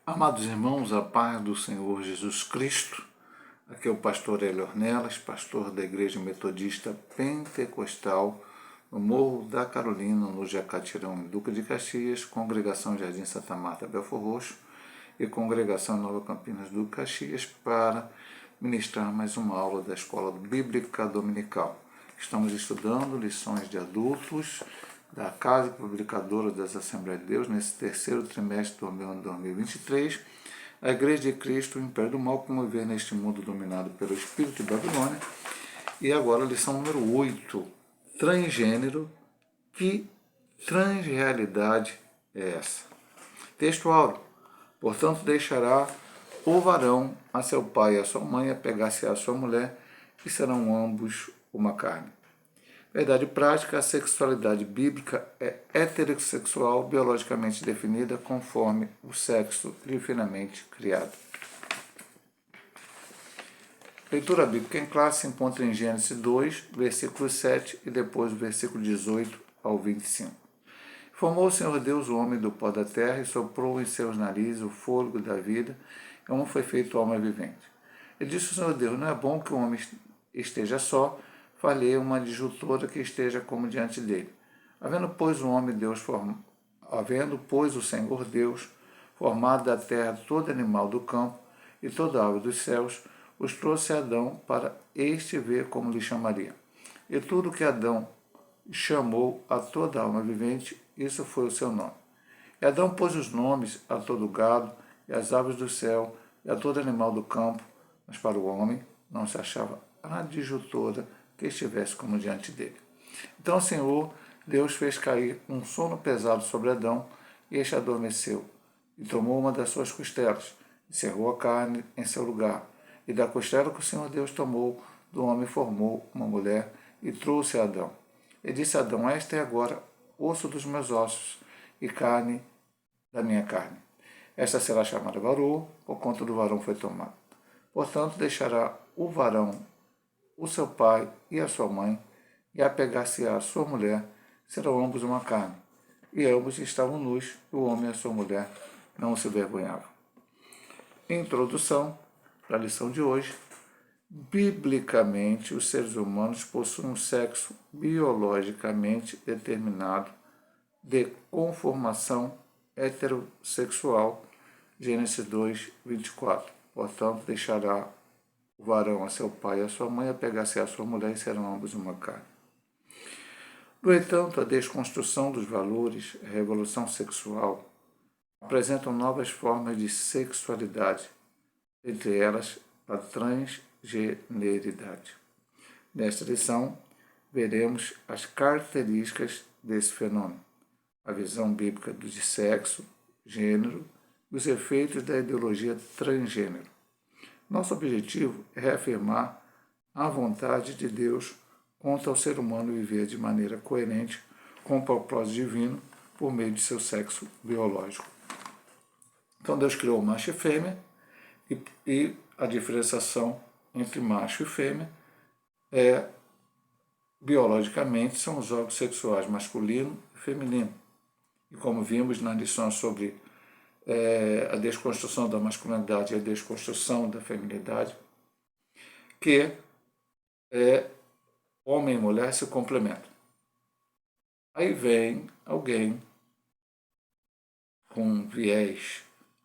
Amados irmãos, a paz do Senhor Jesus Cristo, aqui é o pastor Hélio Ornelas, pastor da Igreja Metodista Pentecostal, no Morro da Carolina, no Jacatirão, em Duque de Caxias, Congregação Jardim Santa Marta, Belfor Roxo e Congregação Nova Campinas do Caxias, para ministrar mais uma aula da Escola Bíblica Dominical. Estamos estudando lições de adultos da Casa Publicadora das Assembleias de Deus, nesse terceiro trimestre do ano 2023, a Igreja de Cristo, o Império do Mal, como viver neste mundo dominado pelo Espírito de Babilônia. E agora a lição número 8, transgênero, que transrealidade é essa? Texto áureo, portanto deixará o varão a seu pai e a sua mãe, apegar-se à sua mulher, e serão ambos uma carne. Verdade prática, a sexualidade bíblica é heterossexual, biologicamente definida conforme o sexo divinamente criado. Leitura bíblica em classe se encontra em Gênesis 2, versículo 7 e depois o versículo 18 ao 25. Formou o Senhor Deus o homem do pó da terra e soprou em seus narizes o fôlego da vida, e o homem foi feito alma vivente. E disse o Senhor Deus, não é bom que o homem esteja só, falhei uma adjutora que esteja como diante dele. Havendo, pois, o Senhor Deus formado da terra todo animal do campo e toda ave dos céus, os trouxe a Adão para este ver como lhe chamaria. E tudo que Adão chamou a toda alma vivente, isso foi o seu nome. E Adão pôs os nomes a todo gado, e às aves do céu, e a todo animal do campo, mas para o homem não se achava adjutora que estivesse como diante dele. Então o Senhor Deus fez cair um sono pesado sobre Adão, e este adormeceu, e tomou uma das suas costelas, e cerrou a carne em seu lugar. E da costela que o Senhor Deus tomou do homem formou uma mulher, e trouxe a Adão. E disse a Adão, esta é agora osso dos meus ossos, e carne da minha carne. Esta será chamada varoa, por conta do varão foi tomado. Portanto, deixará o varão o seu pai e a sua mãe, e apegar-se-á a sua mulher, serão ambos uma carne. E ambos estavam nus, e o homem e a sua mulher não se envergonhavam. Introdução para a lição de hoje. Biblicamente, os seres humanos possuem um sexo biologicamente determinado de conformação heterossexual. Gênesis 2, 24. Portanto, deixará o varão a seu pai e a sua mãe, apegar-se à sua mulher, e serão ambos uma carne. No entanto, a desconstrução dos valores, a revolução sexual, apresentam novas formas de sexualidade, entre elas a transgeneridade. Nesta lição, veremos as características desse fenômeno, a visão bíblica do sexo, gênero e os efeitos da ideologia transgênero. Nosso objetivo é reafirmar a vontade de Deus quanto ao ser humano viver de maneira coerente com o propósito divino por meio de seu sexo biológico. Então Deus criou macho e fêmea, e a diferenciação entre macho e fêmea biologicamente são os órgãos sexuais masculino e feminino. E como vimos na lição sobre a desconstrução da masculinidade e a desconstrução da feminilidade, que homem e mulher se complementam. Aí vem alguém com viés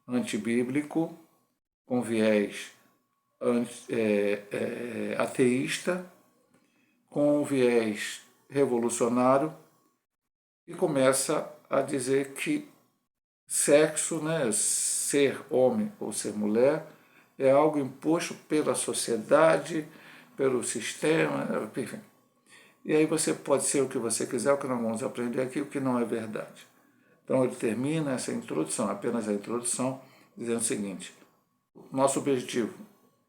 antibíblico, com viés ateísta, com viés revolucionário, e começa a dizer que sexo, ser homem ou ser mulher, é algo imposto pela sociedade, pelo sistema, enfim. E aí você pode ser o que você quiser, o que nós vamos aprender aqui, o que não é verdade. Então ele termina essa introdução, apenas a introdução, dizendo o seguinte: nosso objetivo,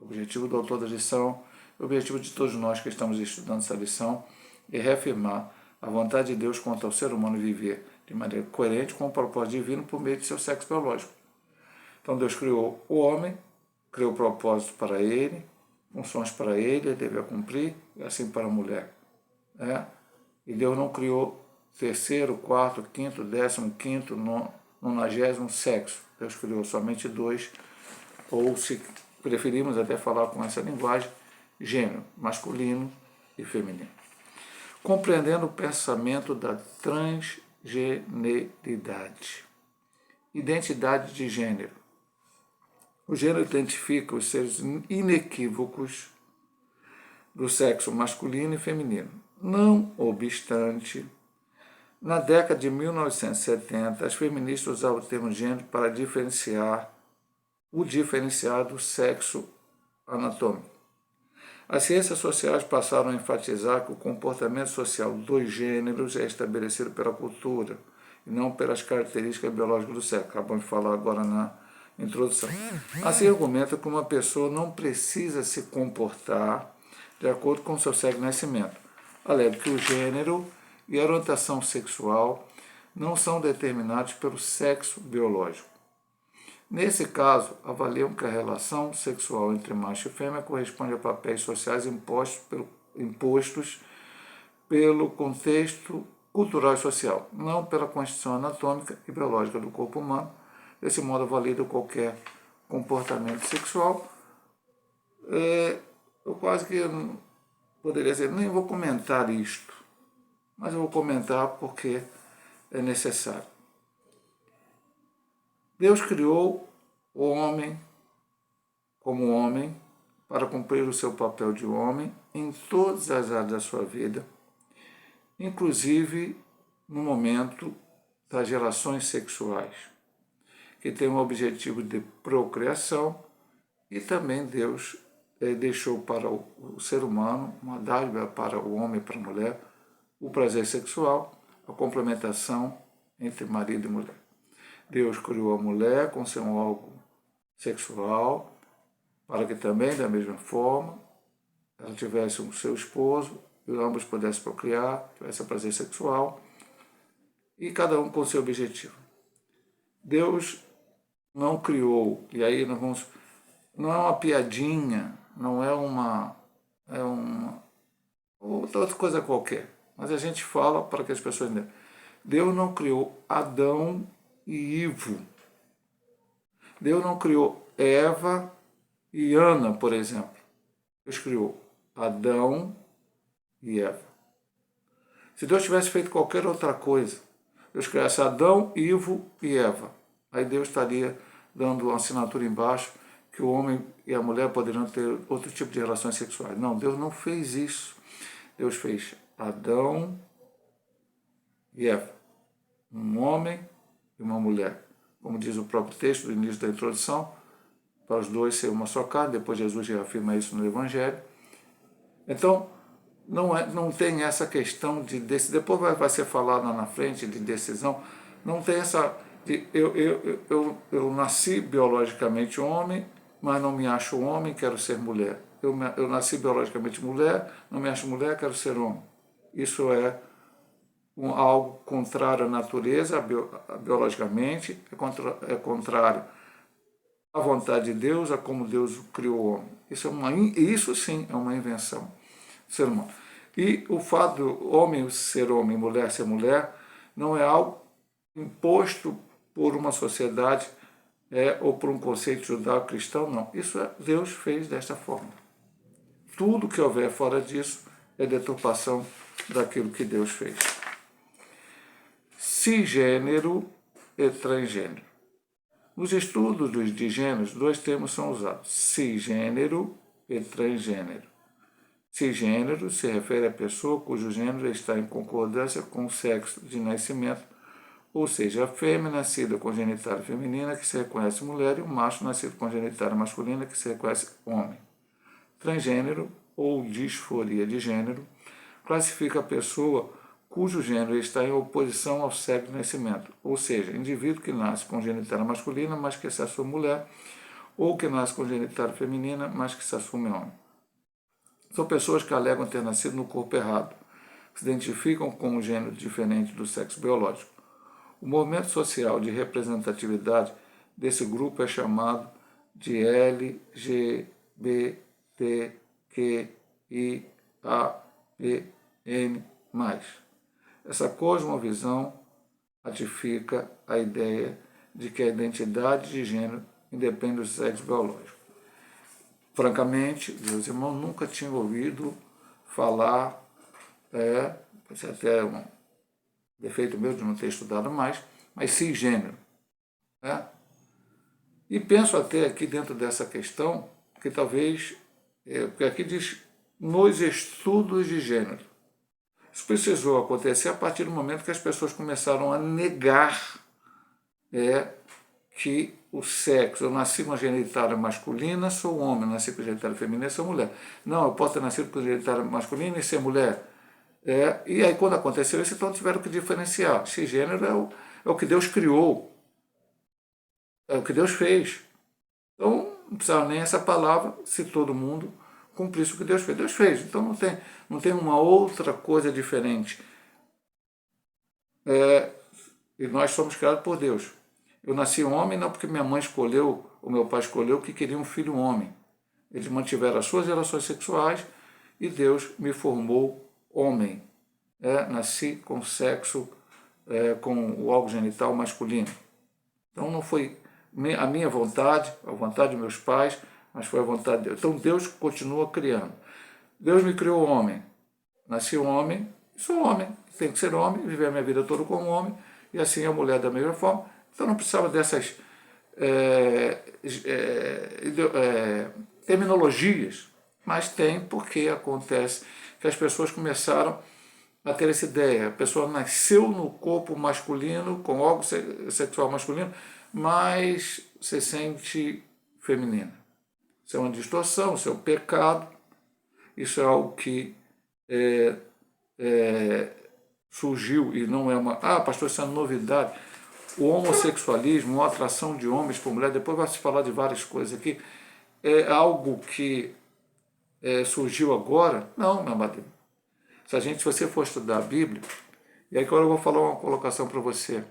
o objetivo do autor da lição, o objetivo de todos nós que estamos estudando essa lição, é reafirmar a vontade de Deus quanto ao ser humano viver de maneira coerente com o propósito divino por meio de seu sexo biológico. Então Deus criou o homem, criou propósito para ele, funções para ele deve cumprir, e assim para a mulher. E Deus não criou terceiro, quarto, quinto, 15º, 90º sexo. Deus criou somente dois, ou se preferimos até falar com essa linguagem, gênero, masculino e feminino. Compreendendo o pensamento da transgeneridade. Identidade de gênero. O gênero identifica os seres inequívocos do sexo masculino e feminino. Não obstante, na década de 1970, as feministas usavam o termo gênero para diferenciar do sexo anatômico. As ciências sociais passaram a enfatizar que o comportamento social dos gêneros é estabelecido pela cultura e não pelas características biológicas do sexo. Acabamos de falar agora na introdução. Assim, argumenta que uma pessoa não precisa se comportar de acordo com seu sexo de nascimento. Alega que o gênero e a orientação sexual não são determinados pelo sexo biológico. Nesse caso, avaliam que a relação sexual entre macho e fêmea corresponde a papéis sociais impostos pelo contexto cultural e social, não pela constituição anatômica e biológica do corpo humano. Desse modo, valida qualquer comportamento sexual. Eu quase que poderia dizer, nem vou comentar isto, mas eu vou comentar porque é necessário. Deus criou o homem como homem para cumprir o seu papel de homem em todas as áreas da sua vida, inclusive no momento das relações sexuais, que tem o objetivo de procriação, e também Deus deixou para o ser humano uma dádiva para o homem e para a mulher, o prazer sexual, a complementação entre marido e mulher. Deus criou a mulher com seu órgão sexual, para que também, da mesma forma, ela tivesse o seu esposo, e ambos pudessem procriar, tivesse prazer sexual, e cada um com seu objetivo. Deus não criou, e aí nós vamos, não é uma piadinha, não é uma outra coisa qualquer, mas a gente fala para que as pessoas entendam. Deus não criou Adão e Ivo. Deus não criou Eva e Ana, por exemplo. Deus criou Adão e Eva. Se Deus tivesse feito qualquer outra coisa, Deus criasse Adão, Ivo e Eva, aí Deus estaria dando uma assinatura embaixo que o homem e a mulher poderiam ter outro tipo de relações sexuais. Não, Deus não fez isso. Deus fez Adão e Eva, um homem e uma mulher. Como diz o próprio texto do início da introdução, para os dois ser uma só carne, depois Jesus reafirma isso no Evangelho. Então, não tem essa questão de decisão, depois vai ser falado lá na frente de decisão, não tem essa, eu nasci biologicamente homem, mas não me acho homem, quero ser mulher. Eu nasci biologicamente mulher, não me acho mulher, quero ser homem. Isso é algo contrário à natureza, biologicamente, é contrário à vontade de Deus, a como Deus criou o homem. Isso sim é uma invenção do ser humano. E o fato do homem ser homem, mulher ser mulher, não é algo imposto por uma sociedade ou por um conceito judaico-cristão, não. Isso Deus fez desta forma. Tudo que houver fora disso é deturpação daquilo que Deus fez. Cisgênero e transgênero. Nos estudos de gêneros, dois termos são usados, cisgênero e transgênero. Cisgênero se refere à pessoa cujo gênero está em concordância com o sexo de nascimento, ou seja, a fêmea nascida com genitália feminina que se reconhece mulher e o macho nascido com genitália masculina que se reconhece homem. Transgênero, ou disforia de gênero, classifica a pessoa cujo gênero está em oposição ao sexo de nascimento, ou seja, indivíduo que nasce com genitália masculina, mas que se assume mulher, ou que nasce com genitália feminina, mas que se assume homem. São pessoas que alegam ter nascido no corpo errado, que se identificam com um gênero diferente do sexo biológico. O movimento social de representatividade desse grupo é chamado de LGBTQIAPN+. Essa cosmovisão ratifica a ideia de que a identidade de gênero independe do sexo biológico. Francamente, meus irmãos, nunca tinha ouvido falar, pode ser até um defeito meu de não ter estudado mais, mas cisgênero. Né? E penso até aqui dentro dessa questão, que talvez, porque aqui diz, nos estudos de gênero. Isso precisou acontecer a partir do momento que as pessoas começaram a negar que o sexo, eu nasci com a genitália masculina, sou homem, nasci com a genitália feminina, sou mulher. Não, eu posso ter nascido com a genitália masculina e ser mulher. E aí quando aconteceu isso, então tiveram que diferenciar. Esse gênero é o que Deus criou, é o que Deus fez. Então não precisava nem essa palavra se todo mundo cumprisse o que Deus fez. Deus fez, então não tem uma outra coisa diferente. E nós somos criados por Deus. Eu nasci homem não porque minha mãe escolheu, ou meu pai escolheu, que queria um filho homem. Eles mantiveram as suas relações sexuais e Deus me formou homem. Nasci com sexo, com o órgão genital masculino. Então não foi a minha vontade, a vontade dos meus pais, mas foi a vontade de Deus. Então Deus continua criando. Deus me criou homem. Nasci homem, sou homem. Tenho que ser homem, viver a minha vida toda como homem, e assim a mulher da mesma forma. Então não precisava dessas terminologias, mas tem porque acontece que as pessoas começaram a ter essa ideia. A pessoa nasceu no corpo masculino, com órgão sexual masculino, mas se sente feminina. Isso é uma distorção, isso é um pecado, isso é algo que surgiu e não é uma... pastor, isso é uma novidade. O homossexualismo, a atração de homens por mulher, depois vai se falar de várias coisas aqui, é algo que surgiu agora? Não, meu amado. Se você for estudar a Bíblia, e aí agora eu vou falar uma colocação para você,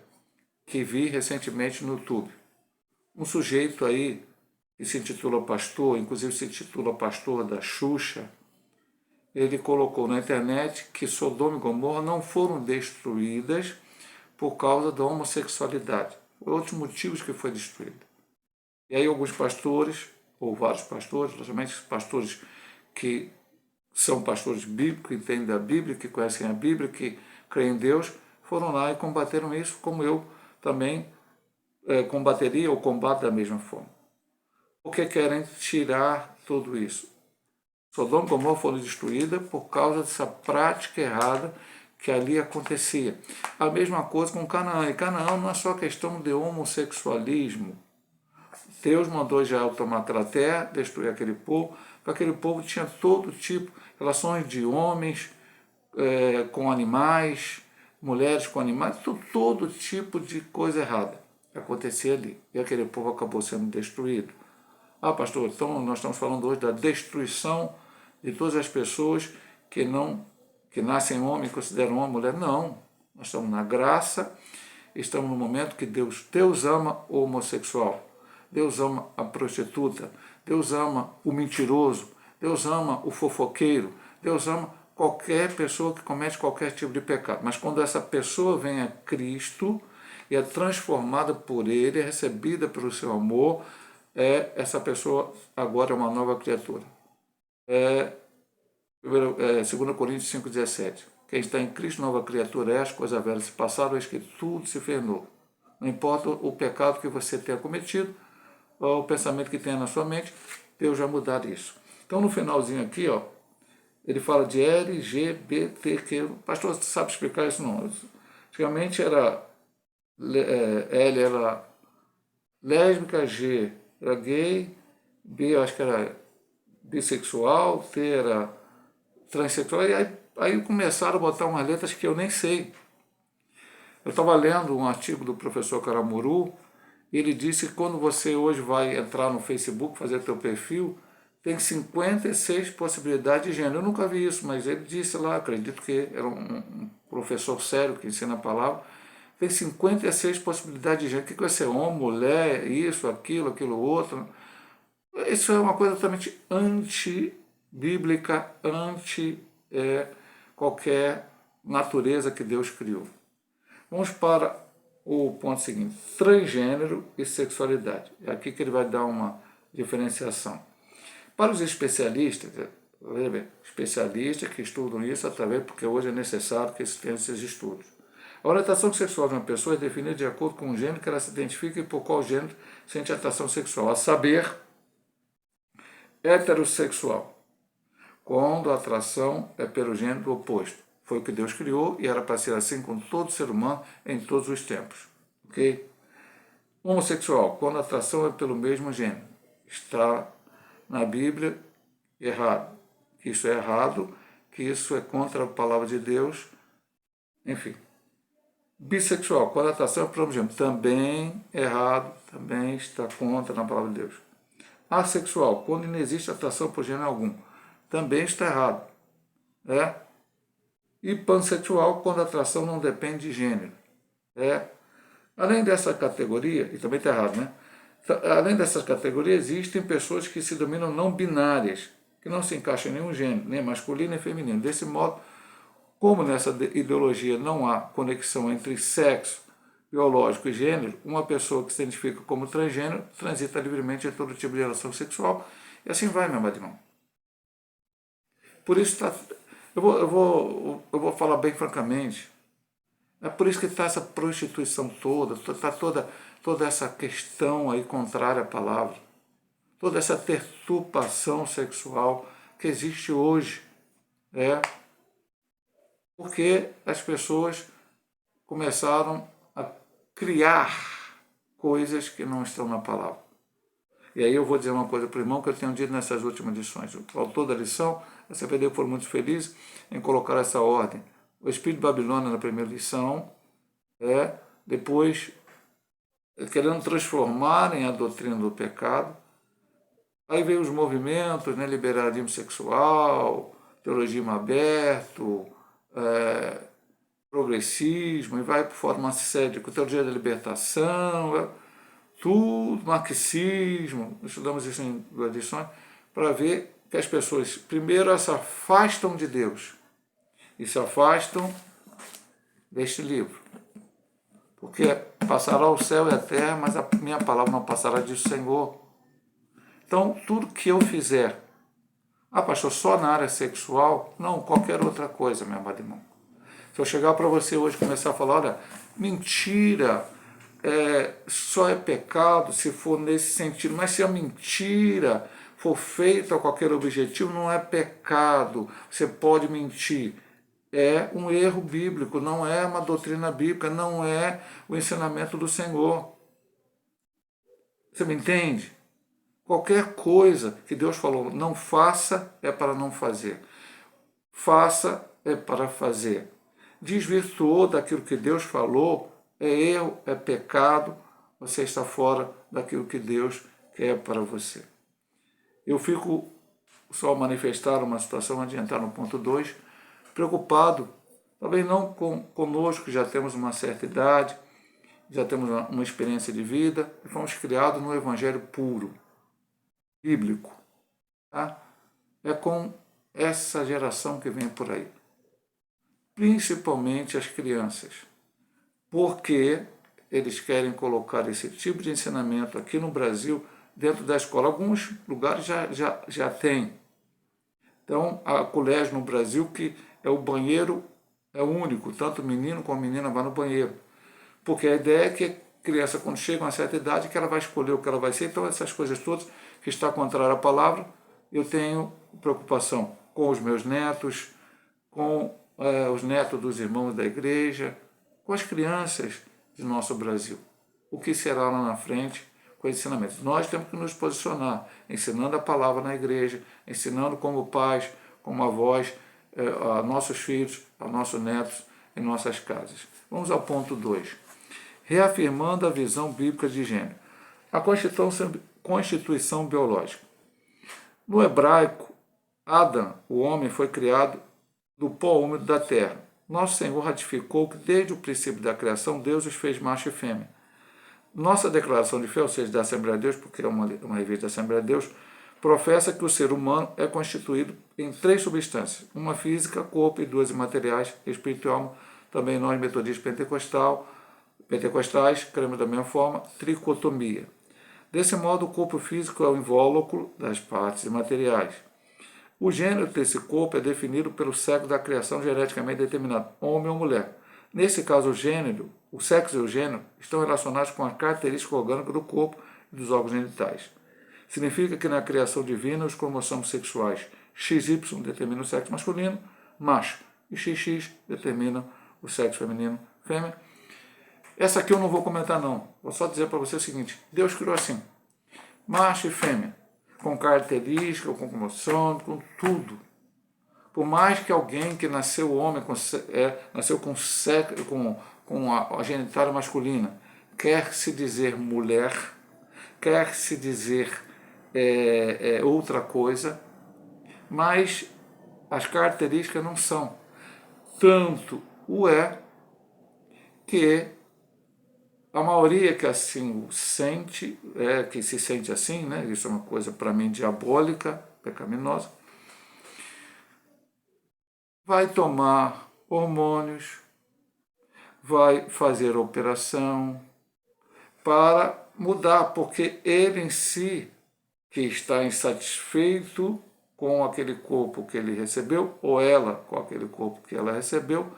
que vi recentemente no YouTube. Um sujeito aí, que se intitula pastor, inclusive se intitula pastor da Xuxa, ele colocou na internet que Sodoma e Gomorra não foram destruídas por causa da homossexualidade. Foi outros motivos que foi destruída. E aí alguns pastores, ou vários pastores, principalmente pastores que são pastores bíblicos, que entendem da Bíblia, que conhecem a Bíblia, que creem em Deus, foram lá e combateram isso, como eu também combateria ou combato da mesma forma. Porque querem tirar tudo isso. Sodoma e Gomorra foram destruídas por causa dessa prática errada que ali acontecia. A mesma coisa com Canaã. E Canaã não é só questão de homossexualismo. Deus mandou Israel tomar aquela terra, destruir aquele povo, para aquele povo tinha todo tipo, relações de homens com animais, mulheres com animais, todo tipo de coisa errada acontecia ali. E aquele povo acabou sendo destruído. Pastor, então nós estamos falando hoje da destruição de todas as pessoas que nascem homem, consideram homem, mulher. Não, nós estamos na graça, estamos no momento que Deus ama o homossexual, Deus ama a prostituta, Deus ama o mentiroso, Deus ama o fofoqueiro, Deus ama qualquer pessoa que comete qualquer tipo de pecado. Mas quando essa pessoa vem a Cristo e é transformada por Ele, é recebida pelo seu amor, essa pessoa agora é uma nova criatura. 2 Coríntios 5,17. Quem está em Cristo, nova criatura é, as coisas velhas se passaram, eis que tudo se fez novo. Não importa o pecado que você tenha cometido, ou o pensamento que tenha na sua mente, Deus vai mudar isso. Então no finalzinho aqui, ele fala de LGBTQ. Pastor, você sabe explicar isso? Não. Antigamente L era lésbica, G era gay, B acho que era bissexual, T era transexual, e aí começaram a botar umas letras que eu nem sei. Eu estava lendo um artigo do professor Caramuru, e ele disse que quando você hoje vai entrar no Facebook, fazer teu perfil, tem 56 possibilidades de gênero. Eu nunca vi isso, mas ele disse lá, acredito que era um professor sério que ensina a palavra, tem 56 possibilidades de gênero. O que vai ser homem, mulher, isso, aquilo outro? Isso é uma coisa totalmente anti-bíblica, qualquer natureza que Deus criou. Vamos para o ponto seguinte: transgênero e sexualidade. É aqui que ele vai dar uma diferenciação. Para os especialistas, veja bem, especialistas que estudam isso através, porque hoje é necessário que se tenha esses estudos. A orientação sexual de uma pessoa é definida de acordo com o gênero que ela se identifica e por qual gênero sente atração sexual, a saber, heterossexual, quando a atração é pelo gênero oposto. Foi o que Deus criou e era para ser assim com todo ser humano em todos os tempos. Ok? Homossexual, quando a atração é pelo mesmo gênero. Está na Bíblia errado. Que isso é errado, que isso é contra a palavra de Deus. Enfim. Bissexual, quando a atração é pelo mesmo gênero. Também errado, também está contra na palavra de Deus. Assexual, quando não existe atração por gênero algum. Também está errado. E pansexual, quando a atração não depende de gênero. Além dessa categoria, e também está errado, né? Além dessas categorias, existem pessoas que se denominam não binárias, que não se encaixam em nenhum gênero, nem masculino nem feminino. Desse modo, como nessa ideologia não há conexão entre sexo biológico e gênero, uma pessoa que se identifica como transgênero transita livremente em todo tipo de relação sexual, e assim vai, meu amado irmão. Por isso eu vou falar bem francamente. É por isso que está essa prostituição toda, está toda essa questão aí contrária à palavra, toda essa perturbação sexual que existe hoje. Porque as pessoas começaram a criar coisas que não estão na palavra. E aí eu vou dizer uma coisa para o irmão que eu tenho dito nessas últimas lições. O autor da lição, a CPD foram muito felizes em colocar essa ordem. O espírito de Babilônia na primeira lição, depois querendo transformarem a doutrina do pecado. Aí veio os movimentos, liberalismo sexual, teologismo aberto, progressismo, e vai por forma ascética, teologia da libertação, tudo, marxismo, estudamos isso em duas lições, para ver que as pessoas, primeiro, se afastam de Deus e se afastam deste livro. Porque passará o céu e a terra, mas a minha palavra não passará, diz o Senhor. Então, tudo que eu fizer, pastor, só na área sexual? Não, qualquer outra coisa, meu amado irmão. Se eu chegar para você hoje e começar a falar, olha, mentira, só é pecado se for nesse sentido, mas se a mentira for feita com aquele objetivo, não é pecado, você pode mentir. É um erro bíblico, não é uma doutrina bíblica, não é o ensinamento do Senhor. Você me entende? Qualquer coisa que Deus falou, não faça, é para não fazer. Faça, é para fazer. Desvirtuou daquilo que Deus falou, é erro, é pecado, você está fora daquilo que Deus quer para você. Eu fico só manifestar uma situação, adiantar no ponto 2, preocupado, talvez não conosco, já temos uma certa idade, já temos uma experiência de vida, e fomos criados no evangelho puro, bíblico. É com essa geração que vem por aí, principalmente as crianças, porque eles querem colocar esse tipo de ensinamento aqui no Brasil dentro da escola. Alguns lugares já tem. Então, há colégio no Brasil que o banheiro é único, tanto o menino como a menina vai no banheiro. Porque a ideia é que a criança, quando chega a uma certa idade, que ela vai escolher o que ela vai ser. Então, essas coisas todas que está contrária à palavra, eu tenho preocupação com os meus netos, com os netos dos irmãos da igreja, com as crianças de nosso Brasil. O que será lá na frente com ensinamentos? Nós temos que nos posicionar, ensinando a palavra na igreja, ensinando como pais, como avós, a nossos filhos, a nossos netos em nossas casas. Vamos ao ponto 2. Reafirmando a visão bíblica de gênero. A constituição biológica. No hebraico, Adão, o homem, foi criado do pó úmido da terra. Nosso Senhor ratificou que desde o princípio da criação, Deus os fez macho e fêmea. Nossa declaração de fé, ou seja, da Assembleia de Deus, porque é uma revista da Assembleia de Deus, professa que o ser humano é constituído em 3 substâncias, uma física, corpo, e 2 imateriais, espírito e alma. Também nós, metodistas pentecostal, Pentecostais, cremos da mesma forma, tricotomia. Desse modo, o corpo físico é o invólucro das partes imateriais. O gênero desse corpo é definido pelo sexo da criação geneticamente determinado, homem ou mulher. Nesse caso, o sexo e o gênero estão relacionados com a característica orgânica do corpo e dos órgãos genitais. Significa que na criação divina, os cromossomos sexuais XY determinam o sexo masculino, macho, e XX determinam o sexo feminino, fêmea. Essa aqui eu não vou comentar não, vou só dizer para você o seguinte: Deus criou assim, macho e fêmea, com característica, com cromossomo, com tudo. Por mais que alguém que nasceu homem, nasceu com a genitália masculina, quer se dizer mulher, quer se dizer outra coisa, mas as características não são. Tanto o que a maioria que assim sente, que se sente assim, né? Isso é uma coisa para mim diabólica, pecaminosa, vai tomar hormônios, vai fazer operação para mudar, porque ele em si, que está insatisfeito com aquele corpo que ele recebeu, ou ela com aquele corpo que ela recebeu,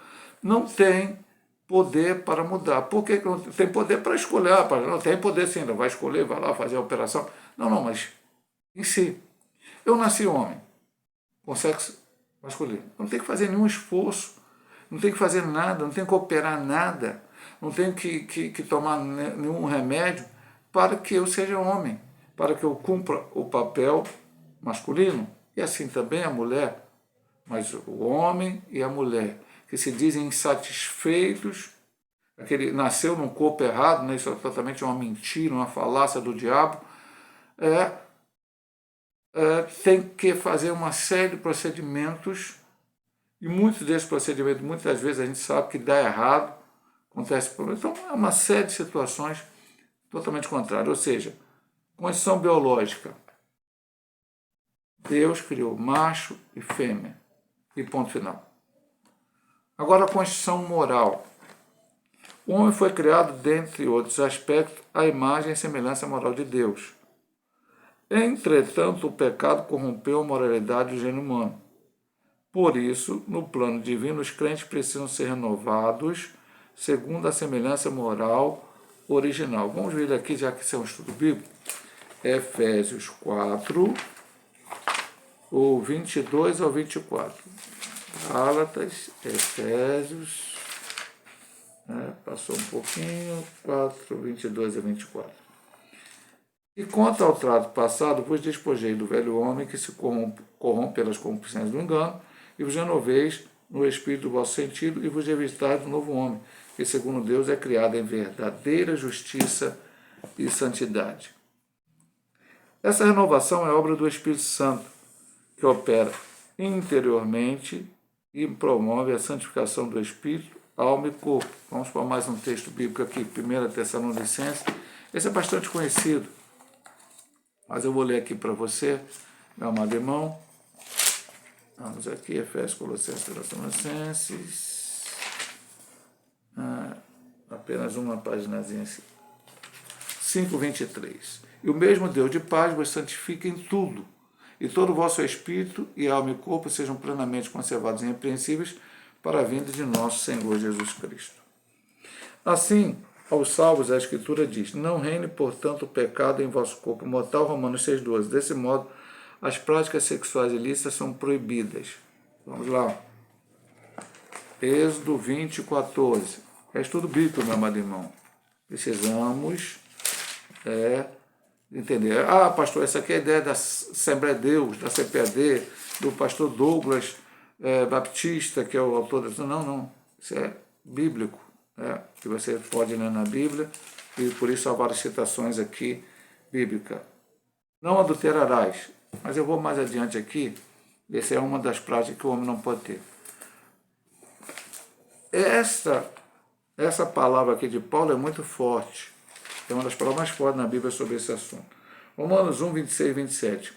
não tem poder para mudar. Por que não tem poder para escolher? Não tem poder sim, vai escolher, vai lá fazer a operação. Não, mas em si. Eu nasci homem, com sexo masculino. Não tem que fazer nenhum esforço, não tem que fazer nada, não tem que operar nada, não tem que tomar nenhum remédio para que eu seja homem, para que eu cumpra o papel masculino, e assim também a mulher. Mas o homem e a mulher, que se dizem insatisfeitos, aquele nasceu num corpo errado, né? Isso é totalmente uma mentira, uma falácia do diabo, tem que fazer uma série de procedimentos, e muitos desses procedimentos, muitas vezes a gente sabe que dá errado, acontece problema. Então é uma série de situações totalmente contrárias, ou seja, condição biológica, Deus criou macho e fêmea, e ponto final. Agora a constituição moral. O homem foi criado, dentre outros aspectos, à imagem e semelhança moral de Deus. Entretanto, o pecado corrompeu a moralidade do gênero humano. Por isso, no plano divino, os crentes precisam ser renovados segundo a semelhança moral original. Vamos ver aqui, já que isso é um estudo bíblico, Efésios 4, o 22 ao 24. Gálatas, Efésios, passou um pouquinho, 4, 22 a 24. E quanto ao trato passado, vos despojei do velho homem que se corrompe pelas concupiscências do engano, e vos renoveis no espírito do vosso sentido, e vos revistais do novo homem, que segundo Deus é criado em verdadeira justiça e santidade. Essa renovação é obra do Espírito Santo, que opera interiormente e promove a santificação do espírito, alma e corpo. Vamos para mais um texto bíblico aqui, 1 Tessalonicenses. Esse é bastante conhecido, mas eu vou ler aqui para você, meu amado irmão. Vamos aqui, Efésios, Colossenses, Tessalonicenses. Apenas uma paginazinha assim. 5:23. E o mesmo Deus de paz vos santifica em tudo, e todo o vosso espírito e alma e corpo sejam plenamente conservados e irrepreensíveis para a vinda de nosso Senhor Jesus Cristo. Assim, aos salvos, a Escritura diz: não reine, portanto, o pecado em vosso corpo mortal, Romanos 6,12. Desse modo, as práticas sexuais ilícitas são proibidas. Vamos lá. Êxodo 20:14. É estudo bíblico, meu amado irmão. Precisamos entender. Pastor, essa aqui é a ideia da Assembleia de Deus, da CPAD, do pastor Douglas Baptista, que é o autor da... Não. Isso é bíblico, que você pode ler na Bíblia, e por isso há várias citações aqui bíblicas. Não adulterarás, mas eu vou mais adiante aqui. Essa é uma das práticas que o homem não pode ter. Essa palavra aqui de Paulo é muito forte. É uma das palavras mais fortes na Bíblia sobre esse assunto. Romanos 1, 26 e 27.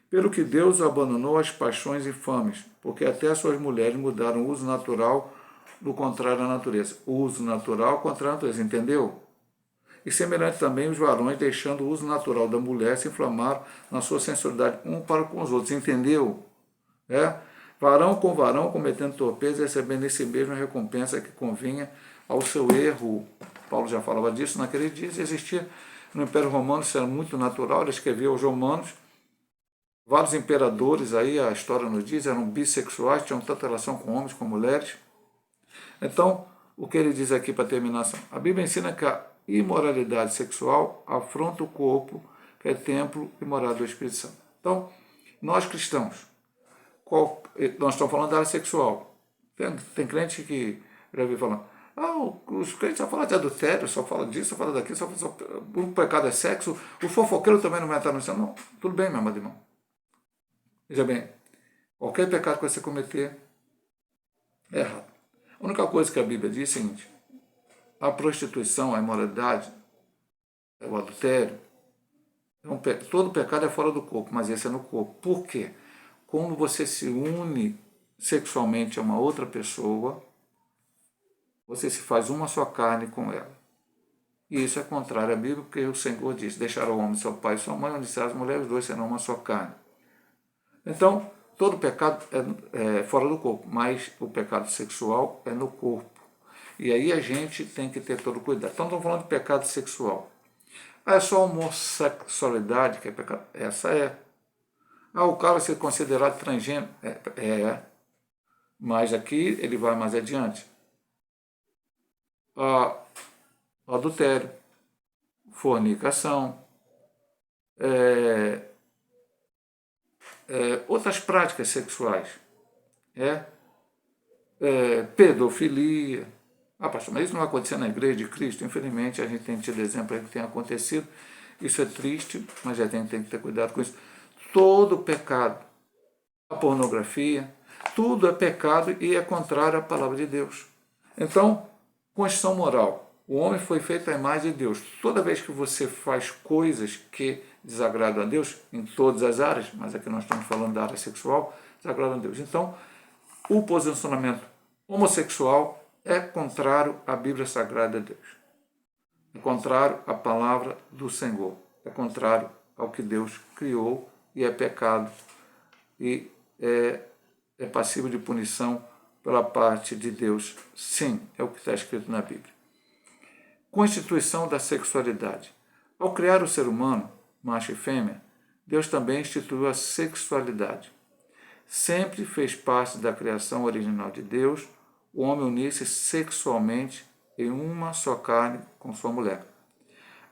Pelo que Deus abandonou as paixões infames, porque até as suas mulheres mudaram o uso natural do contrário à natureza. O uso natural contra a natureza, entendeu? E semelhante também os varões deixando o uso natural da mulher se inflamar na sua sensualidade um para com os outros, entendeu? Varão com varão cometendo torpeza, recebendo esse mesmo a recompensa que convinha ao seu erro. Paulo já falava disso naqueles dias. Existia no Império Romano, isso era muito natural, ele escrevia aos romanos. Vários imperadores, aí a história nos diz, eram bissexuais, tinham tanta relação com homens como mulheres. Então, o que ele diz aqui para terminação? A Bíblia ensina que a imoralidade sexual afronta o corpo, que é templo e morada do Espírito Santo. Então, nós cristãos, nós estamos falando da área sexual. Tem crente que já ouviu falando, os crentes só falam de adultério, só falam disso, só falam daquilo, o pecado é sexo, o fofoqueiro também não vai entrar no céu. Não, tudo bem, meu amado irmão. Veja bem, qualquer pecado que você cometer é errado. A única coisa que a Bíblia diz é o seguinte: a prostituição, a imoralidade, o adultério, todo pecado é fora do corpo, mas esse é no corpo. Por quê? Quando você se une sexualmente a uma outra pessoa, você se faz uma só carne com ela. E isso é contrário à Bíblia, porque o Senhor diz: deixará o homem seu pai e sua mãe, onde será as mulheres, os dois serão uma só carne. Então, todo pecado é fora do corpo, mas o pecado sexual é no corpo. E aí a gente tem que ter todo cuidado. Então, estamos falando de pecado sexual. É só a homossexualidade que é pecado? Essa é. O cara ser considerado transgênero? Mas aqui ele vai mais adiante. O adultério, fornicação, outras práticas sexuais, pedofilia. Pastor, mas isso não vai acontecer na igreja de Cristo? Infelizmente, a gente tem tido exemplo aí que tem acontecido. Isso é triste, mas a gente tem que ter cuidado com isso. Todo pecado, a pornografia, tudo é pecado e é contrário à palavra de Deus. Então, constituição moral. O homem foi feito à imagem de Deus. Toda vez que você faz coisas que desagradam a Deus, em todas as áreas, mas aqui nós estamos falando da área sexual, desagradam a Deus. Então, o posicionamento homossexual é contrário à Bíblia Sagrada de Deus. É contrário à palavra do Senhor. É contrário ao que Deus criou e é pecado. E é passível de punição pela parte de Deus. Sim, é o que está escrito na Bíblia. Constituição da sexualidade. Ao criar o ser humano, macho e fêmea, Deus também instituiu a sexualidade. Sempre fez parte da criação original de Deus o homem unir-se sexualmente em uma só carne com sua mulher.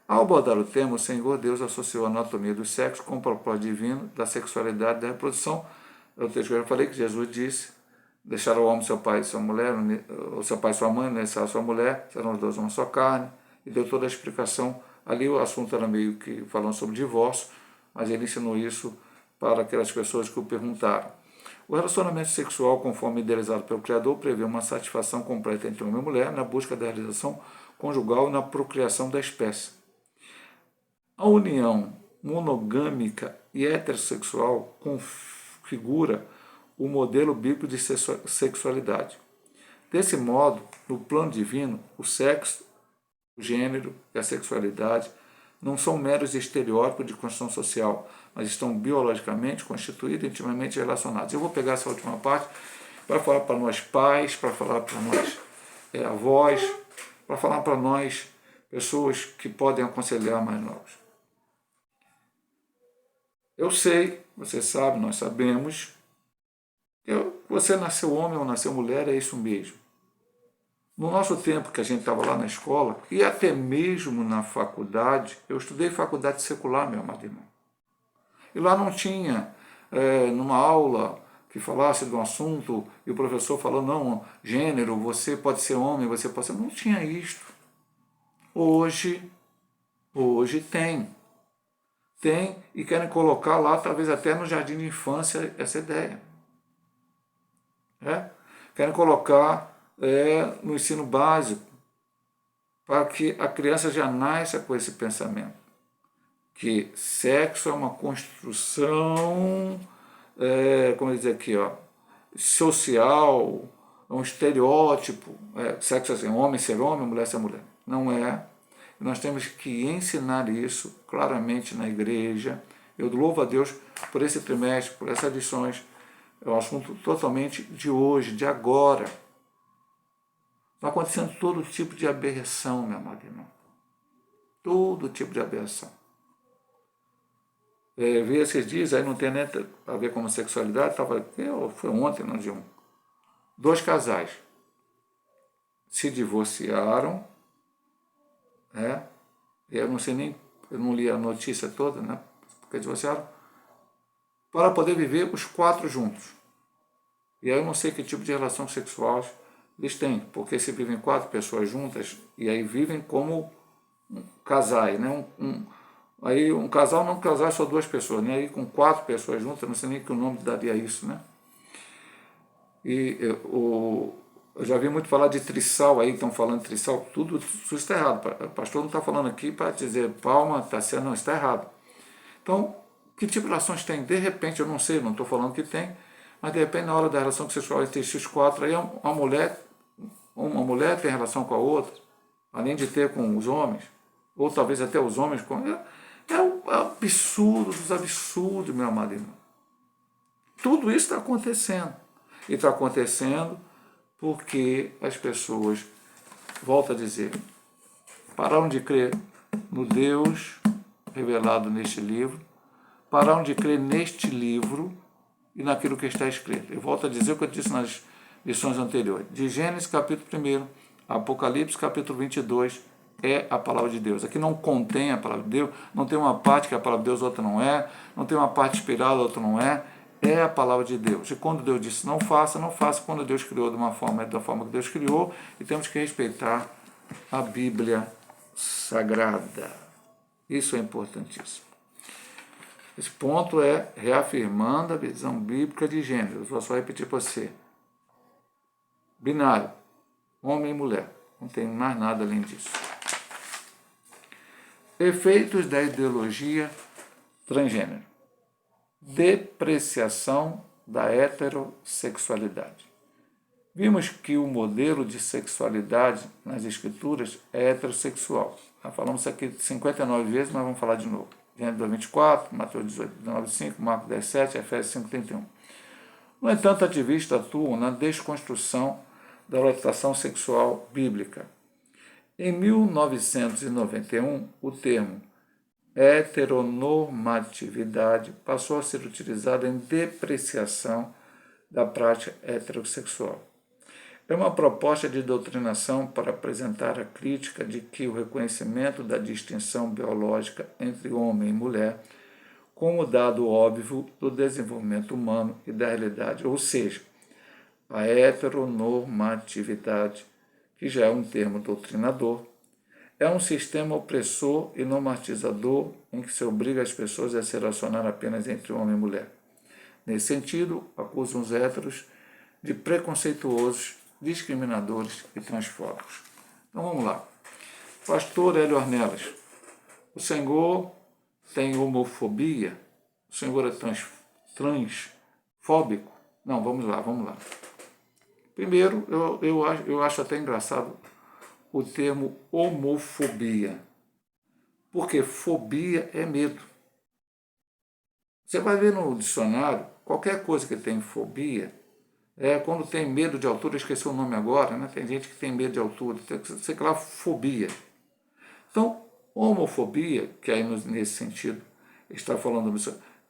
Ao abordar o tema, o Senhor Deus associou a anatomia do sexo com o propósito divino da sexualidade e da reprodução. É o texto que eu já falei, que Jesus disse: deixará o homem seu pai e sua mulher, ou seu pai e sua mãe, né, sua mulher, serão os dois uma só carne, e deu toda a explicação. Ali o assunto era meio que falando sobre divórcio, mas ele ensinou isso para aquelas pessoas que o perguntaram. O relacionamento sexual, conforme idealizado pelo Criador, prevê uma satisfação completa entre homem e mulher na busca da realização conjugal e na procriação da espécie. A união monogâmica e heterossexual configura o modelo bíblico de sexualidade. Desse modo, no plano divino, o sexo, o gênero e a sexualidade não são meros estereótipos de construção social, mas estão biologicamente constituídos e intimamente relacionados. Eu vou pegar essa última parte para falar para nós pais, para falar para nós avós, para falar para nós pessoas que podem aconselhar mais novos. Eu sei, você sabe, nós sabemos, você nasceu homem ou nasceu mulher, é isso mesmo. No nosso tempo que a gente estava lá na escola, e até mesmo na faculdade, eu estudei faculdade secular, meu amado irmão. E lá não tinha, numa aula que falasse de um assunto, e o professor falou, não, gênero, você pode ser homem, você pode ser... Não tinha isto. Hoje tem. Tem, e querem colocar lá, talvez até no jardim de infância, essa ideia. Querem colocar no ensino básico, para que a criança já nasça com esse pensamento, que sexo é uma construção, como dizer aqui, social, um estereótipo, sexo assim, homem ser homem, mulher ser mulher. Não é. Nós temos que ensinar isso claramente na igreja. Eu louvo a Deus por esse trimestre, por essas lições. É um assunto totalmente de hoje, de agora. Está acontecendo todo tipo de aberração, meu amado irmão. Todo tipo de aberração. Vi esses dias, aí não tem nem a ver com homossexualidade, foi ontem, não de um. 2 casais se divorciaram, né? Eu não sei nem, eu não li a notícia toda, né? Porque divorciaram, para poder viver os 4 juntos. E aí eu não sei que tipo de relação sexual eles têm, porque se vivem 4 pessoas juntas, e aí vivem como casais, né? Aí um casal, não casal, é só 2 pessoas, né? Aí com 4 pessoas juntas, eu não sei nem que o nome daria isso, né? E eu já vi muito falar de trissal aí, estão falando de trissal, tudo isso está errado. O pastor não está falando aqui para dizer palma, está sendo, não, está errado. Então, que tipo de relações tem? De repente, eu não sei, não estou falando que tem, mas de repente na hora da relação sexual entre esses 4, aí uma mulher tem relação com a outra, além de ter com os homens, ou talvez até os homens com... É um absurdo dos absurdos, meu amado irmão. Tudo isso está acontecendo. E está acontecendo porque as pessoas, volto a dizer, pararam de crer no Deus revelado neste livro, pararam de crer neste livro e naquilo que está escrito. Eu volto a dizer o que eu disse nas lições anteriores. De Gênesis capítulo 1, Apocalipse capítulo 22, é a palavra de Deus. Aqui não contém a palavra de Deus, não tem uma parte que é a palavra de Deus, outra não é, não tem uma parte inspirada, outra não é. É a palavra de Deus. E quando Deus disse não faça, não faça. Quando Deus criou de uma forma, é da forma que Deus criou. E temos que respeitar a Bíblia Sagrada. Isso é importantíssimo. Esse ponto é reafirmando a visão bíblica de gênero. Eu vou só repetir para você. Binário, homem e mulher. Não tem mais nada além disso. Efeitos da ideologia transgênero. Depreciação da heterossexualidade. Vimos que o modelo de sexualidade nas escrituras é heterossexual. Já falamos isso aqui 59 vezes, mas vamos falar de novo. Gênesis 2:24, Mateus 18:19:5, Marcos 10:7, Efésios 5:31. No entanto, ativistas atuam na desconstrução da orientação sexual bíblica. Em 1991, o termo heteronormatividade passou a ser utilizado em depreciação da prática heterossexual. É uma proposta de doutrinação para apresentar a crítica de que o reconhecimento da distinção biológica entre homem e mulher como dado óbvio do desenvolvimento humano e da realidade, ou seja, a heteronormatividade, que já é um termo doutrinador, é um sistema opressor e normatizador em que se obriga as pessoas a se relacionar apenas entre homem e mulher. Nesse sentido, acusam os héteros de preconceituosos, discriminadores e transfóbicos. Então vamos lá. Pastor Hélio Ornelas, o Senhor tem homofobia? O Senhor é transfóbico? Não, vamos lá. Primeiro, eu acho até engraçado o termo homofobia, porque fobia é medo. Você vai ver no dicionário, qualquer coisa que tem fobia, quando tem medo de altura, eu esqueci o nome agora, né? Tem gente que tem medo de altura, sei lá, fobia. Então, homofobia, que aí nesse sentido está falando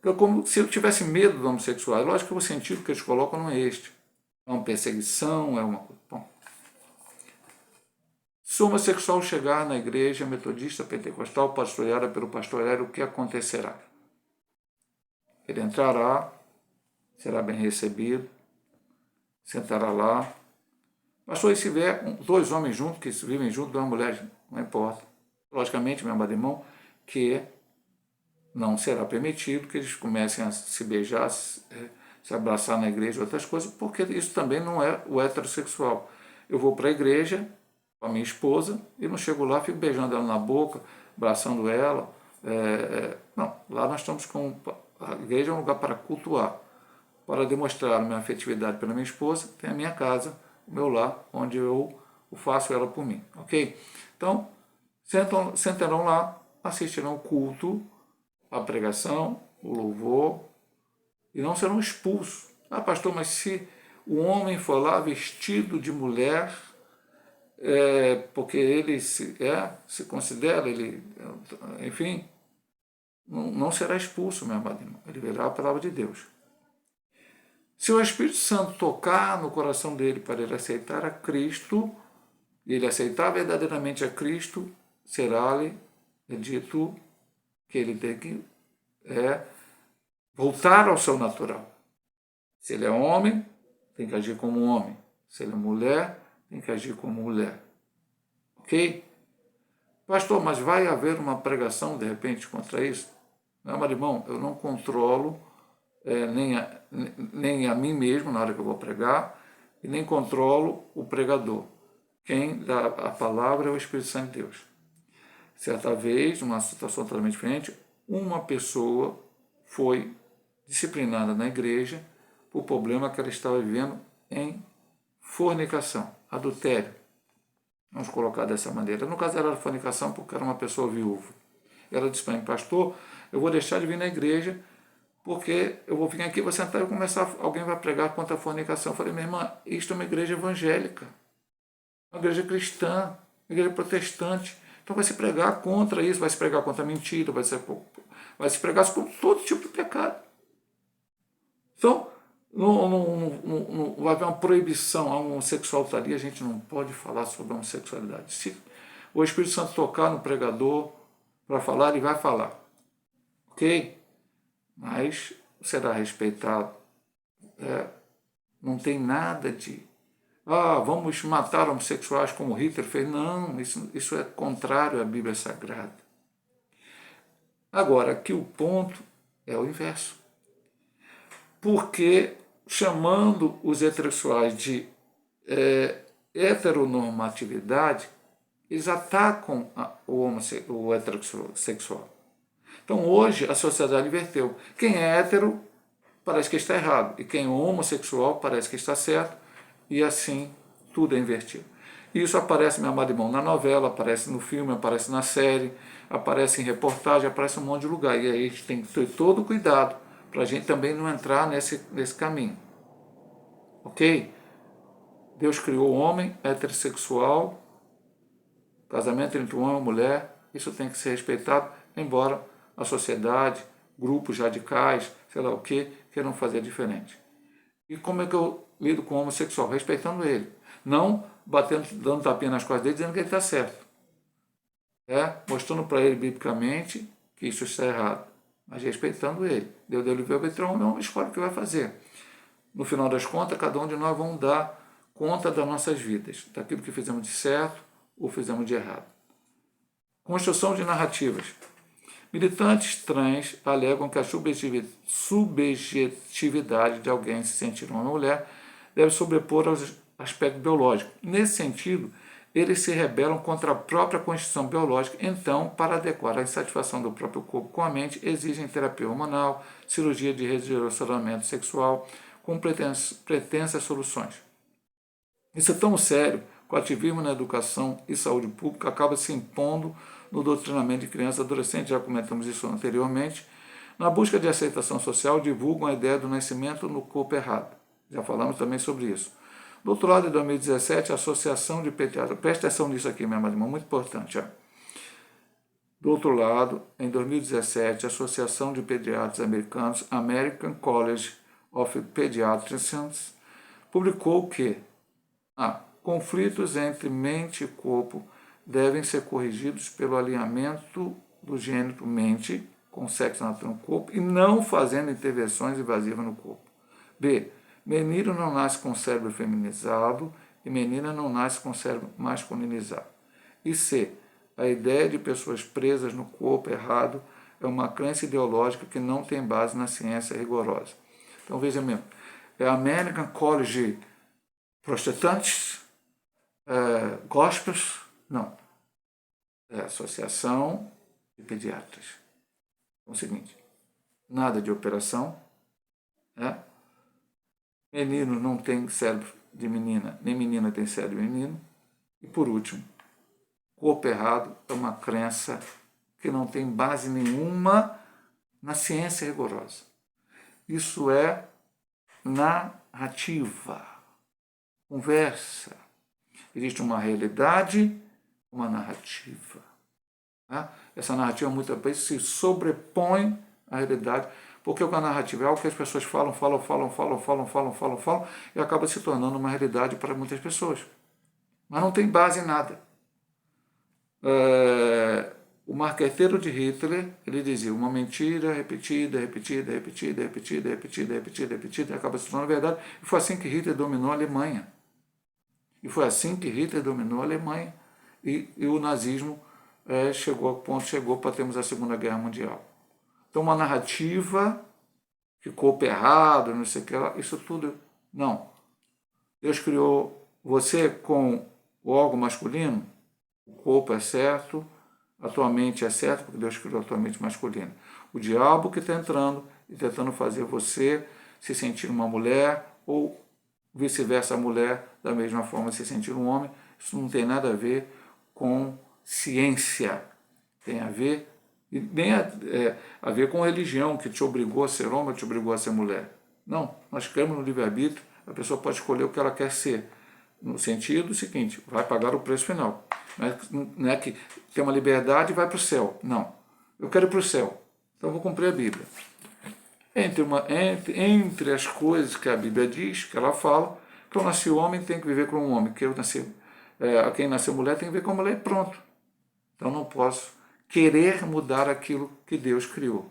é como se eu tivesse medo do homossexual. Lógico que o sentido que eles colocam não é este. É uma perseguição, é uma coisa. Bom, se o homossexual chegar na igreja metodista pentecostal pastoreada pelo pastor Hélio, o que acontecerá? Ele entrará, será bem recebido, sentará lá. Pastor, e se vier 2 homens juntos, que vivem juntos, 2 mulheres, não importa. Logicamente, meu amado irmão, que não será permitido que eles comecem a se beijar, se abraçar na igreja, outras coisas, porque isso também não é o heterossexual. Eu vou para a igreja com a minha esposa e não chego lá, fico beijando ela na boca, abraçando ela. Não, lá nós estamos com... A igreja é um lugar para cultuar. Para demonstrar a minha afetividade pela minha esposa, tem a minha casa, o meu lar, onde eu faço ela por mim, ok? Então, sentarão lá, assistirão o culto, a pregação, o louvor, e não serão expulsos. Ah, pastor, mas se o homem for lá vestido de mulher, porque ele se considera, enfim, não será expulso, meu amado irmão. Ele verá a palavra de Deus. Se o Espírito Santo tocar no coração dele para ele aceitar a Cristo, e ele aceitar verdadeiramente a Cristo, será-lhe dito que ele tem que voltar ao seu natural. Se ele é homem, tem que agir como um homem. Se ele é mulher, tem que agir como mulher. Ok? Pastor, mas vai haver uma pregação de repente contra isso? Não, meu irmão, eu não controlo nem a mim mesmo na hora que eu vou pregar, e nem controlo o pregador. Quem dá a palavra é o Espírito Santo de Deus. Certa vez, numa situação totalmente diferente, uma pessoa foi disciplinada na igreja por problema que ela estava vivendo em fornicação, adultério. Vamos colocar dessa maneira. No caso era fornicação porque era uma pessoa viúva. Ela disse para mim, pastor, eu vou deixar de vir na igreja porque eu vou vir aqui, vou sentar e começar, alguém vai pregar contra a fornicação. Eu falei, minha irmã, isto é uma igreja evangélica, uma igreja cristã, uma igreja protestante. Então vai se pregar contra isso, vai se pregar contra a mentira, vai se pregar contra todo tipo de pecado. Então, não vai haver uma proibição a homossexualidade, a gente não pode falar sobre a homossexualidade. Se o Espírito Santo tocar no pregador para falar, ele vai falar. Ok? Mas será respeitado. Não tem nada de vamos matar homossexuais como Hitler fez. Não, isso é contrário à Bíblia Sagrada. Agora, aqui o ponto é o inverso. Porque chamando os heterossexuais de heteronormatividade, eles atacam o heterossexual. Então hoje a sociedade inverteu. Quem é hétero parece que está errado, e quem é homossexual parece que está certo, e assim tudo é invertido. Isso aparece, meu amado irmão, na novela, aparece no filme, aparece na série, aparece em reportagem, aparece em um monte de lugar. E aí a gente tem que ter todo cuidado para a gente também não entrar nesse caminho. Ok? Deus criou o homem heterossexual, casamento entre um homem e uma mulher, isso tem que ser respeitado, embora a sociedade, grupos radicais, sei lá o que, queiram fazer diferente. E como é que eu lido com o homossexual? Respeitando ele. Não dando tapinha nas costas dele, dizendo que ele está certo. Mostrando para ele biblicamente que isso está errado, mas respeitando ele. Deus deu livre-arbítrio, o homem escolhe o que vai fazer. No final das contas, cada um de nós vamos dar conta das nossas vidas, daquilo que fizemos de certo ou fizemos de errado. Construção de narrativas. Militantes trans alegam que a subjetividade de alguém se sentir uma mulher deve sobrepor aos aspectos biológicos. Nesse sentido, eles se rebelam contra a própria constituição biológica, então, para adequar a insatisfação do próprio corpo com a mente, exigem terapia hormonal, cirurgia de redirecionamento sexual, com pretensas soluções. Isso é tão sério que o ativismo na educação e saúde pública acaba se impondo no doutrinamento de crianças e adolescentes, já comentamos isso anteriormente. Na busca de aceitação social, divulgam a ideia do nascimento no corpo errado. Já falamos também sobre isso. Do outro lado, em 2017, a Associação de Pediatras, presta atenção nisso aqui, minha irmã, muito importante. Do outro lado, em 2017, a Associação de Pediatras Americanos, American College of Pediatricians, publicou que conflitos entre mente e corpo devem ser corrigidos pelo alinhamento do gênero mente com sexo natural no corpo e não fazendo intervenções invasivas no corpo. B. Menino não nasce com cérebro feminizado e menina não nasce com cérebro masculinizado. E C. A ideia de pessoas presas no corpo errado é uma crença ideológica que não tem base na ciência rigorosa. Então veja mesmo, é a American College Protestantes, Gospels, não, é a Associação de Pediatras. É o seguinte, nada de operação, menino não tem cérebro de menina, nem menina tem cérebro de menino. E por último, corpo errado é uma crença que não tem base nenhuma na ciência rigorosa. Isso é narrativa, conversa. Existe uma realidade, uma narrativa. Tá? Essa narrativa muitas vezes se sobrepõe à realidade, porque a narrativa é algo que as pessoas falam e acaba se tornando uma realidade para muitas pessoas. Mas não tem base em nada. O marqueteiro de Hitler, ele dizia uma mentira repetida, e acaba se tornando verdade. E foi assim que Hitler dominou a Alemanha. E o nazismo chegou ao ponto, para termos a Segunda Guerra Mundial. Então uma narrativa que corpo errado, não sei o que lá, isso tudo, não. Deus criou você com o órgão masculino, o corpo é certo, a tua mente é certa, porque Deus criou a tua mente masculina. O diabo que está entrando e tentando fazer você se sentir uma mulher, ou vice-versa, a mulher da mesma forma se sentir um homem, isso não tem nada a ver com ciência, tem a ver, e nem a ver com religião, que te obrigou a ser homem, te obrigou a ser mulher. Não, nós cremos no livre-arbítrio, a pessoa pode escolher o que ela quer ser, no sentido seguinte, vai pagar o preço final. Não é que tem uma liberdade e vai para o céu. Não. Eu quero ir para o céu. Então eu vou cumprir a Bíblia. Entre as coisas que a Bíblia diz, que ela fala, que eu nasci homem, tem que viver como um homem. Que eu nasci, quem nasceu mulher tem que viver como mulher e pronto. Então não posso querer mudar aquilo que Deus criou.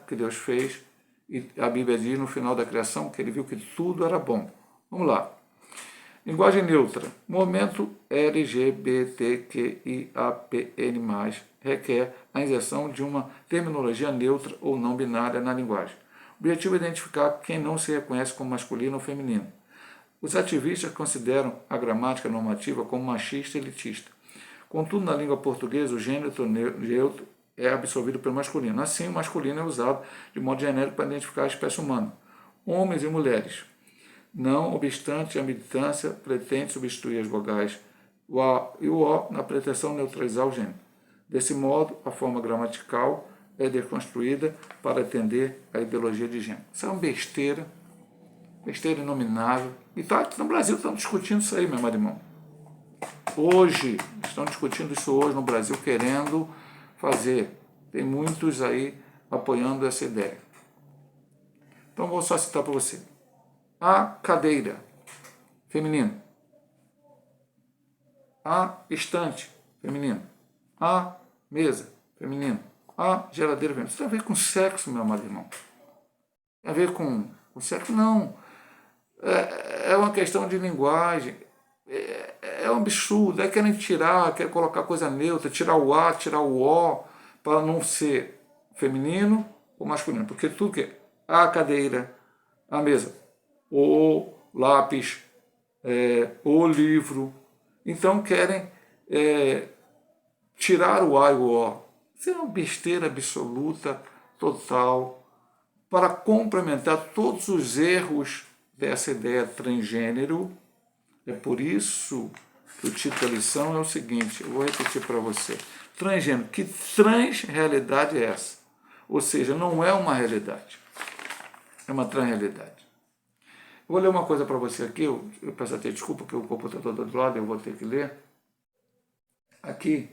Que Deus fez. E a Bíblia diz no final da criação que ele viu que tudo era bom. Vamos lá. Linguagem neutra. Momento LGBTQIAPN+, requer a inserção de uma terminologia neutra ou não binária na linguagem. O objetivo é identificar quem não se reconhece como masculino ou feminino. Os ativistas consideram a gramática normativa como machista e elitista. Contudo, na língua portuguesa, o gênero neutro é absorvido pelo masculino. Assim, o masculino é usado de modo genérico para identificar a espécie humana. Homens e mulheres. Não obstante, a militância pretende substituir as vogais o A e o O na pretensão de neutralizar o gênero. Desse modo, a forma gramatical é desconstruída para atender à ideologia de gênero. Isso é uma besteira inominável. E no Brasil estão discutindo isso aí, meu irmão. Hoje, estão discutindo isso hoje no Brasil, querendo fazer. Tem muitos aí apoiando essa ideia. Então, vou só citar para você. A cadeira, feminino. A estante, feminino. A mesa, feminino. A geladeira, feminino. Isso tem a ver com sexo, meu amado irmão. Tem a ver com o sexo? Não. É uma questão de linguagem. É um absurdo. Querem tirar, querem colocar coisa neutra, tirar o A, tirar o O, para não ser feminino ou masculino. Porque tudo que é a cadeira, a mesa, o lápis, o livro. Então querem tirar o A e o O. Isso é uma besteira absoluta, total, para complementar todos os erros dessa ideia transgênero. É por isso que o título da lição é o seguinte, eu vou repetir para você. Transgênero, que transrealidade é essa? Ou seja, não é uma realidade, é uma transrealidade. Eu vou ler uma coisa para você aqui, eu peço até desculpa que o computador está do lado, eu vou ter que ler. Aqui,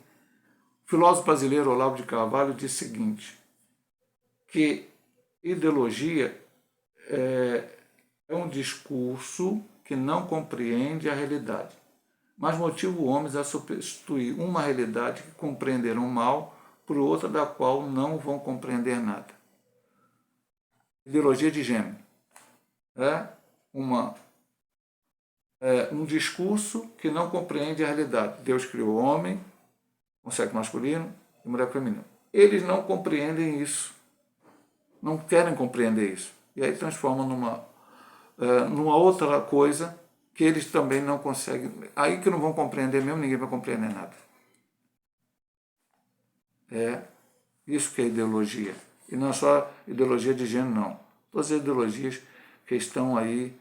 o filósofo brasileiro Olavo de Carvalho diz o seguinte, que ideologia é um discurso que não compreende a realidade, mas motiva homens a substituir uma realidade que compreenderão mal por outra da qual não vão compreender nada. Ideologia de gênero. Um discurso que não compreende a realidade. Deus criou homem, com sexo masculino e mulher feminina. Eles não compreendem isso. Não querem compreender isso. E aí transformam numa outra coisa que eles também não conseguem. Aí que não vão compreender mesmo, ninguém vai compreender nada. É isso que é ideologia. E não é só ideologia de gênero, não. Todas as ideologias que estão aí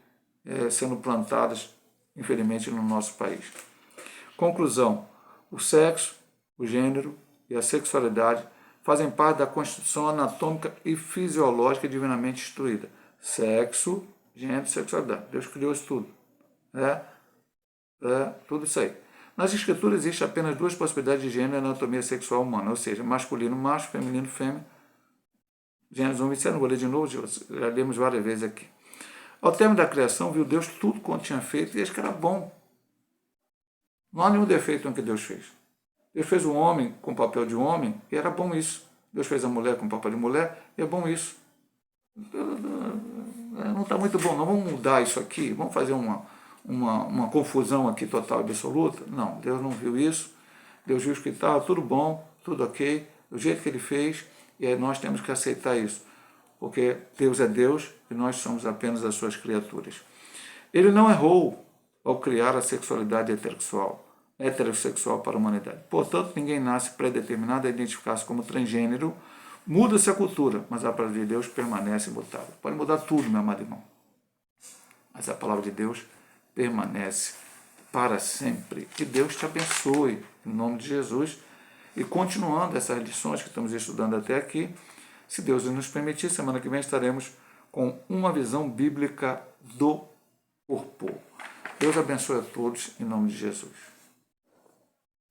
sendo plantadas, infelizmente, no nosso país. Conclusão: o sexo, o gênero e a sexualidade fazem parte da constituição anatômica e fisiológica divinamente instituída. Sexo, gênero e sexualidade. Deus criou isso tudo. Tudo isso aí. Nas escrituras existem apenas duas possibilidades de gênero e anatomia sexual humana, ou seja, masculino, macho, feminino, fêmea. Gênesis 1, 27, não vou ler de novo, já lemos várias vezes aqui. Ao término da criação, viu Deus tudo quanto tinha feito e acho que era bom. Não há nenhum defeito no que Deus fez. Deus fez o homem com o papel de homem e era bom isso. Deus fez a mulher com o papel de mulher e é bom isso. Não está muito bom, não. Vamos mudar isso aqui, vamos fazer uma confusão aqui total e absoluta. Não, Deus não viu isso. Deus viu que estava tudo bom, tudo ok, do jeito que Ele fez, e aí nós temos que aceitar isso, porque Deus é Deus e nós somos apenas as suas criaturas. Ele não errou ao criar a sexualidade heterossexual para a humanidade. Portanto, ninguém nasce predeterminado a identificar-se como transgênero. Muda-se a cultura, mas a palavra de Deus permanece imutável. Pode mudar tudo, meu amado irmão, mas a palavra de Deus permanece para sempre. Que Deus te abençoe, em nome de Jesus. E continuando essas lições que estamos estudando até aqui, se Deus nos permitir, semana que vem estaremos com uma visão bíblica do corpo. Deus abençoe a todos, em nome de Jesus.